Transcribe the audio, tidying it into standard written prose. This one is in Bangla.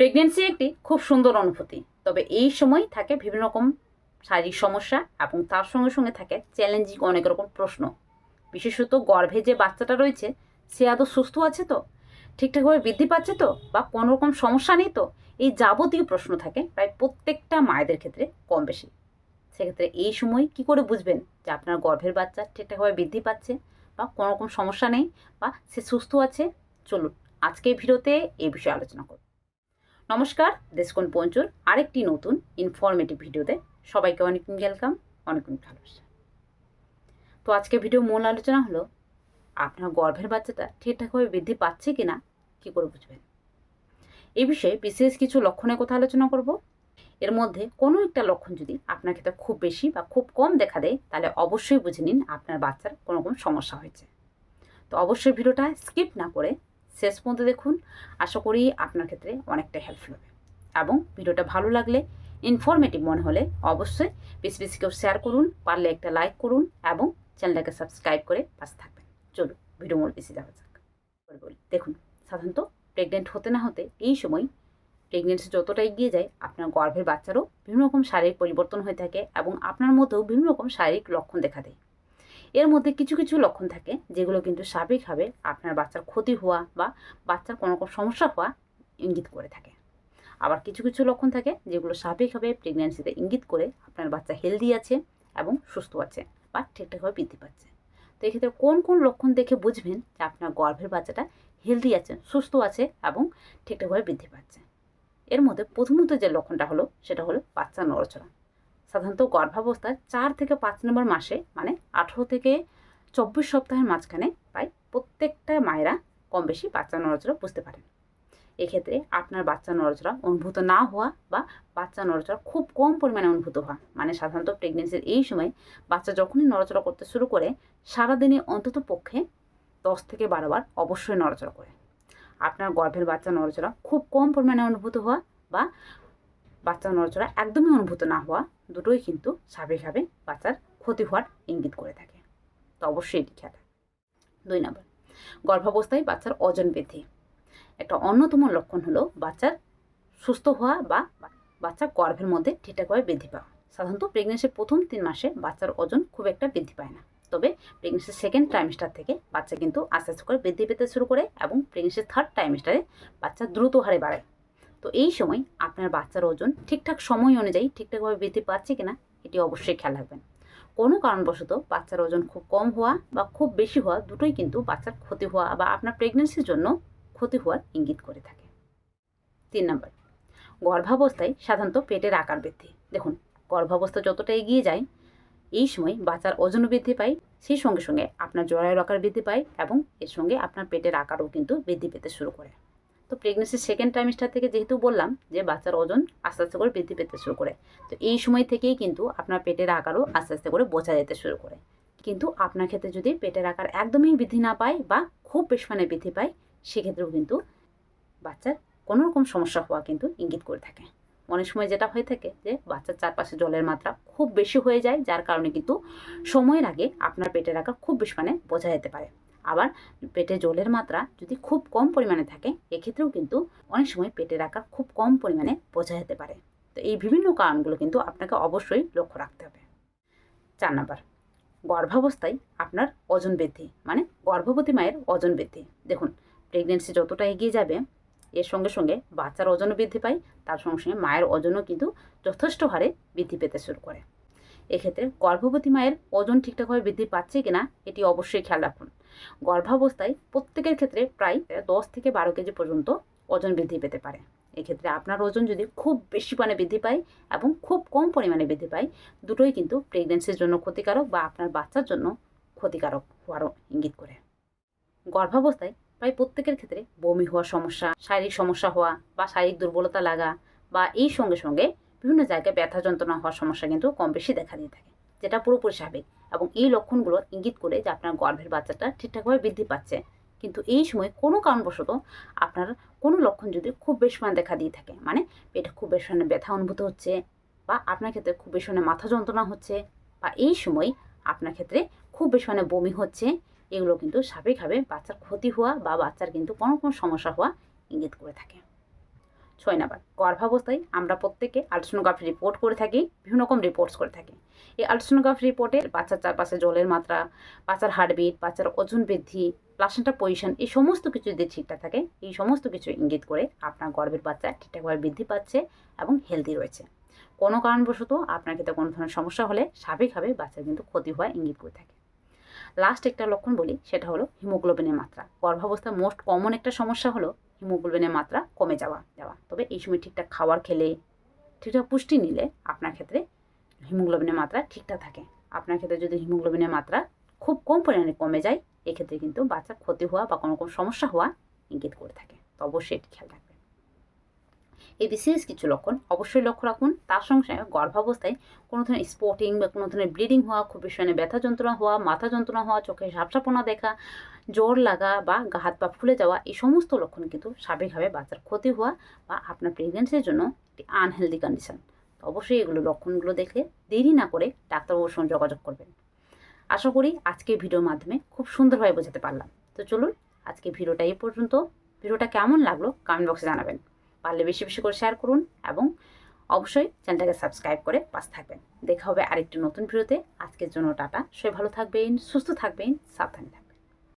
প্রেগনেন্সি একটি খুব সুন্দর অনুভূতি, তবে এই সময় থাকে বিভিন্ন রকম শারীরিক সমস্যা এবং তার সঙ্গে সঙ্গে থাকে চ্যালেঞ্জিং অনেক রকম প্রশ্ন। বিশেষত গর্ভে যে বাচ্চাটা রয়েছে সে আদৌ সুস্থ আছে তো, ঠিকঠাকভাবে বৃদ্ধি পাচ্ছে তো, বা কোনো রকম সমস্যা নেই তো, এই যাবতীয় প্রশ্ন থাকে প্রায় প্রত্যেকটা মায়েদের ক্ষেত্রে কম বেশি। সেক্ষেত্রে এই সময় কি করে বুঝবেন যে আপনার গর্ভের বাচ্চা ঠিকঠাকভাবে বৃদ্ধি পাচ্ছে বা কোনো রকম সমস্যা নেই বা সে সুস্থ আছে? চলুন আজকের ভিডিওতে এই বিষয়ে আলোচনা করব। নমস্কার, দেশকোণ পঞ্চুর আরেকটি নতুন ইনফরমেটিভ ভিডিওতে সবাইকে অনেক ওয়েলকাম, অনেক ভালোবাসা। তো আজকের ভিডিও মূল আলোচনা হলো আপনার গর্ভের বাচ্চাটা ঠিকঠাকভাবে বৃদ্ধি পাচ্ছে কিনা কি করে বুঝবেন। এই বিষয়ে বিশেষ কিছু লক্ষণের কথা আলোচনা করব। এর মধ্যে কোনো একটা লক্ষণ যদি আপনার ক্ষেত্রে খুব বেশি বা খুব কম দেখা দেয় তাহলে অবশ্যই বুঝে নিন আপনার বাচ্চার কোনো রকম সমস্যা হয়েছে। তো অবশ্যই ভিডিওটা স্কিপ না করে শেষ পর্যন্ত দেখুন। আশা করি আপনার ক্ষেত্রে অনেকটা হেল্পফুল হবে এবং ভিডিওটা ভালো লাগলে, ইনফরমেটিভ মনে হলে অবশ্যই বেশি বেশি কেউ শেয়ার করুন, পারলে একটা লাইক করুন এবং চ্যানেলটাকে সাবস্ক্রাইব করে পাশে থাকবেন। চলুন ভিডিও মূল বেশি যাওয়া যাক। বলি দেখুন, সাধারণত প্রেগনেন্ট হতে না হতে এই সময় প্রেগনেন্সি যতটা এগিয়ে যায় আপনার গর্ভের বাচ্চারও বিভিন্ন রকম শারীরিক পরিবর্তন হয়ে থাকে এবং আপনার মধ্যেও বিভিন্ন রকম শারীরিক লক্ষণ দেখা দেয়। এর মধ্যে কিছু কিছু লক্ষণ থাকে যেগুলো কিন্তু স্বাভাবিকভাবে আপনার বাচ্চার ক্ষতি হওয়া বা বাচ্চার কোনো রকম সমস্যা হওয়া ইঙ্গিত করে থাকে। আবার কিছু কিছু লক্ষণ থাকে যেগুলো স্বাভাবিকভাবে প্রেগন্যান্সিতে ইঙ্গিত করে আপনার বাচ্চা হেলদি আছে এবং সুস্থ আছে বা ঠিকঠাকভাবে বৃদ্ধি পাচ্ছে। তো এক্ষেত্রে কোন কোন লক্ষণ দেখে বুঝবেন যে আপনার গর্ভের বাচ্চাটা হেলদি আছে, সুস্থ আছে এবং ঠিকঠাকভাবে বৃদ্ধি পাচ্ছে? এর মধ্যে প্রথমত যে লক্ষণটা হলো সেটা হলো বাচ্চা নড়াচড়া। সাধারণত গর্ভাবস্থায় 4 থেকে 5 নম্বর মাসে, মানে 18 থেকে 24 সপ্তাহের মাঝখানে প্রায় প্রত্যেকটা মায়েরা কম বেশি বাচ্চা নড়াচড়া বুঝতে পারেন। এক্ষেত্রে আপনার বাচ্চা নড়াচড়া অনুভূত না হওয়া বা বাচ্চা নড়াচড়া খুব কম পরিমাণে অনুভূত হওয়া, মানে সাধারণত প্রেগনেন্সির এই সময় বাচ্চা যখনই নড়াচড়া করতে শুরু করে সারাদিনে অন্তত পক্ষে 10 থেকে 12 বার অবশ্যই নড়াচড়া করে। আপনার গর্ভের বাচ্চা নড়াচড়া খুব কম পরিমাণে অনুভূত হওয়া বা বাচ্চা নড়াচড়া একদমই অনুভূত না হওয়া, দুটোই কিন্তু স্বাভাবিকভাবে বাচ্চার ক্ষতি হওয়ার ইঙ্গিত করে থাকে। তো অবশ্যই এটি খেয়াল রাখবেন। 2 নম্বর, গর্ভাবস্থায় বাচ্চার ওজন বৃদ্ধি। একটা অন্যতম লক্ষণ হলো বাচ্চার সুস্থ হওয়া বা বাচ্চা গর্ভের মধ্যে ঠিকঠাকভাবে বৃদ্ধি পাওয়া। সাধারণত প্রেগনেন্সির প্রথম 3 মাসে বাচ্চার ওজন খুব একটা বৃদ্ধি পায় না, তবে প্রেগনেন্সির সেকেন্ড ট্রাইমেস্টার থেকে বাচ্চা কিন্তু আস্তে আস্তে করে বৃদ্ধি পেতে শুরু করে এবং প্রেগনেন্সির থার্ড ট্রাইমেস্টারে বাচ্চা দ্রুত হারে বাড়ে। তো এই সময় আপনার বাচ্চার ওজন ঠিকঠাক সময় অনুযায়ী ঠিকঠাকভাবে বৃদ্ধি পাচ্ছে কিনা এটি অবশ্যই খেয়াল রাখবেন। কোনো কারণবশত বাচ্চার ওজন খুব কম হওয়া বা খুব বেশি হওয়া, দুটোই কিন্তু বাচ্চার ক্ষতি হওয়া বা আপনার প্রেগনেন্সির জন্য ক্ষতি হওয়ার ইঙ্গিত করে থাকে। 3 নম্বর, গর্ভাবস্থায় সাধারণত পেটের আকার বৃদ্ধি। দেখুন, গর্ভাবস্থা যতটা এগিয়ে যায় এই সময় বাচ্চার ওজনও বৃদ্ধি পায়, সেই সঙ্গে সঙ্গে আপনার জরায়ুর আকার বৃদ্ধি পায় এবং এর সঙ্গে আপনার পেটের আকারও কিন্তু বৃদ্ধি পেতে শুরু করে। তো প্রেগনেন্সির সেকেন্ড ট্রাইমেস্টার থেকে যেহেতু বললাম যে বাচ্চার ওজন আস্তে আস্তে করে বৃদ্ধি পেতে শুরু করে, তো এই সময় থেকেই কিন্তু আপনার পেটের আকারও আস্তে আস্তে করে বোঝা যেতে শুরু করে। কিন্তু আপনার ক্ষেত্রে যদি পেটের আকার একদমই বৃদ্ধি না পায় বা খুব বেশি মানে বৃদ্ধি পায়, সেক্ষেত্রেও কিন্তু বাচ্চার কোনো রকম সমস্যা হওয়া কিন্তু ইঙ্গিত করে থাকে। অনেক সময় যেটা হয়ে থাকে যে বাচ্চার চারপাশে জলের মাত্রা খুব বেশি হয়ে যায়, যার কারণে কিন্তু সময়ের আগে আপনার পেটের আকার খুব বেশি মানে বোঝা যেতে পারে। আবার পেটে জলের মাত্রা যদি খুব কম পরিমাণে থাকে, এক্ষেত্রেও কিন্তু অনেক সময় পেটের আকার খুব কম পরিমাণে বোঝা যেতে পারে। তো এই বিভিন্ন কারণগুলো কিন্তু আপনাকে অবশ্যই লক্ষ্য রাখতে হবে। 4 নাম্বার, গর্ভাবস্থায় আপনার ওজন বৃদ্ধি, মানে গর্ভবতী মায়ের ওজন বৃদ্ধি। দেখুন, প্রেগনেন্সি যতটা এগিয়ে যাবে এর সঙ্গে সঙ্গে বাচ্চার ওজনও বৃদ্ধি পায়, তার সঙ্গে সঙ্গে মায়ের ওজনও কিন্তু যথেষ্ট হারে বৃদ্ধি পেতে শুরু করে। এক্ষেত্রে গর্ভবতী মায়ের ওজন ঠিকঠাকভাবে বৃদ্ধি পাচ্ছে কিনা এটি অবশ্যই খেয়াল রাখুন। গর্ভাবস্থায় প্রত্যেকের ক্ষেত্রে প্রায় 10 থেকে 12 কেজি পর্যন্ত ওজন বৃদ্ধি পেতে পারে। এক্ষেত্রে আপনার ওজন যদি খুব বেশি পরিমাণে বৃদ্ধি পায় এবং খুব কম পরিমাণে বৃদ্ধি পায়, দুটোই কিন্তু প্রেগনেন্সির জন্য ক্ষতিকারক বা আপনার বাচ্চার জন্য ক্ষতিকারক হওয়ারও ইঙ্গিত করে। গর্ভাবস্থায় প্রায় প্রত্যেকের ক্ষেত্রে বমি হওয়ার সমস্যা, শারীরিক সমস্যা হওয়া বা শারীরিক দুর্বলতা লাগা বা এই সঙ্গে সঙ্গে বিভিন্ন জায়গায় ব্যথা যন্ত্রণা হওয়ার সমস্যা কিন্তু কম বেশি দেখা দিয়ে থাকে, যেটা পুরোপুরি স্বাভাবিক এবং এই লক্ষণগুলো ইঙ্গিত করে যে আপনার গর্ভের বাচ্চাটা ঠিকঠাকভাবে বৃদ্ধি পাচ্ছে। কিন্তু এই সময় কোনো কারণবশত আপনার কোনো লক্ষণ যদি খুব বেশি মানে দেখা দিয়ে থাকে, মানে পেটে খুব বেশি মানে ব্যথা অনুভূত হচ্ছে বা আপনার ক্ষেত্রে খুব বেশি মানে মাথা যন্ত্রণা হচ্ছে বা এই সময় আপনার ক্ষেত্রে খুব বেশি মানে বমি হচ্ছে, এগুলো কিন্তু স্বাভাবিকভাবে বাচ্চার ক্ষতি হওয়া বা বাচ্চার কিন্তু কোনো সমস্যা হওয়া ইঙ্গিত করে থাকে। 6 নাম্বার, গর্ভাবস্থায় আমরা প্রত্যেকে আলট্রাসোনোগ্রাফি রিপোর্ট করে থাকি, বিভিন্ন রকম রিপোর্টস করে থাকি। এই আলট্রাসোনোগ্রাফি রিপোর্টে বাচ্চার চারপাশে জলের মাত্রা, বাচ্চার হার্টবিট, বাচ্চার ওজন বৃদ্ধি, প্লাসেন্টা পজিশন, এই সমস্ত কিছু যদি ঠিকঠাক থাকে, এই সমস্ত কিছু ইঙ্গিত করে আপনার গর্ভের বাচ্চা ঠিকঠাকভাবে বৃদ্ধি পাচ্ছে এবং হেলদি রয়েছে। কোনো কারণবশত আপনার ক্ষেত্রে কোনো ধরনের সমস্যা হলে স্বাভাবিকভাবে বাচ্চার কিন্তু ক্ষতি হওয়া ইঙ্গিত করে থাকে। লাস্ট একটা লক্ষণ বলি, সেটা হলো হিমোগ্লোবিনের মাত্রা। গর্ভাবস্থায় মোস্ট কমন একটা সমস্যা হলো হিমোগ্লোবিনের মাত্রা কমে যাওয়া। তবে এই সময় ঠিকঠাক খাবার খেলে, ঠিকঠাক পুষ্টি নিলে আপনার ক্ষেত্রে হিমোগ্লোবিনের মাত্রা ঠিকঠাক থাকে। আপনার ক্ষেত্রে যদি হিমোগ্লোবিনের মাত্রা খুব কম পরিমাণে কমে যায়, এক্ষেত্রে কিন্তু বাচ্চার ক্ষতি হওয়া বা কোনো রকম সমস্যা হওয়া ইঙ্গিত করে থাকে। তো অবশ্যই এটি খেয়াল রাখবেন। এই বিশেষ কিছু লক্ষণ অবশ্যই লক্ষ্য রাখুন। তার সঙ্গে সঙ্গে গর্ভাবস্থায় কোনো ধরনের স্পটিং বা কোনো ধরনের ব্লিডিং হওয়া, খুব বেশি ব্যথা যন্ত্রণা হওয়া, মাথা যন্ত্রণা হওয়া, চোখে ঝাপসাপনা দেখা, জ্বর লাগা বা হাত পা ফুলে যাওয়া, এই সমস্ত লক্ষণ কিন্তু স্বাভাবিকভাবে বাচ্চার ক্ষতি হওয়া বা আপনার প্রেগনেন্সির জন্য একটি আনহেলদি কন্ডিশন। তো অবশ্যই এগুলো লক্ষণগুলো দেখলে দেরি না করে ডাক্তারবাবুর সঙ্গে যোগাযোগ করবেন। আশা করি আজকে ভিডিওর মাধ্যমে খুব সুন্দরভাবে বোঝাতে পারলাম। তো চলুন আজকে ভিডিওটা এই পর্যন্ত। ভিডিওটা কেমন লাগলো কমেন্ট বক্সে জানাবেন। পারলে বেশি বেশি করে শেয়ার করুন এবং অবশ্যই চ্যানেলটাকে সাবস্ক্রাইব করে পাশে থাকবেন। দেখা হবে আরেকটি নতুন ভিডিওতে। আজকের জন্য টাটা। সবাই ভালো থাকবেন, সুস্থ থাকবেন, সাবধানে থাকবেন।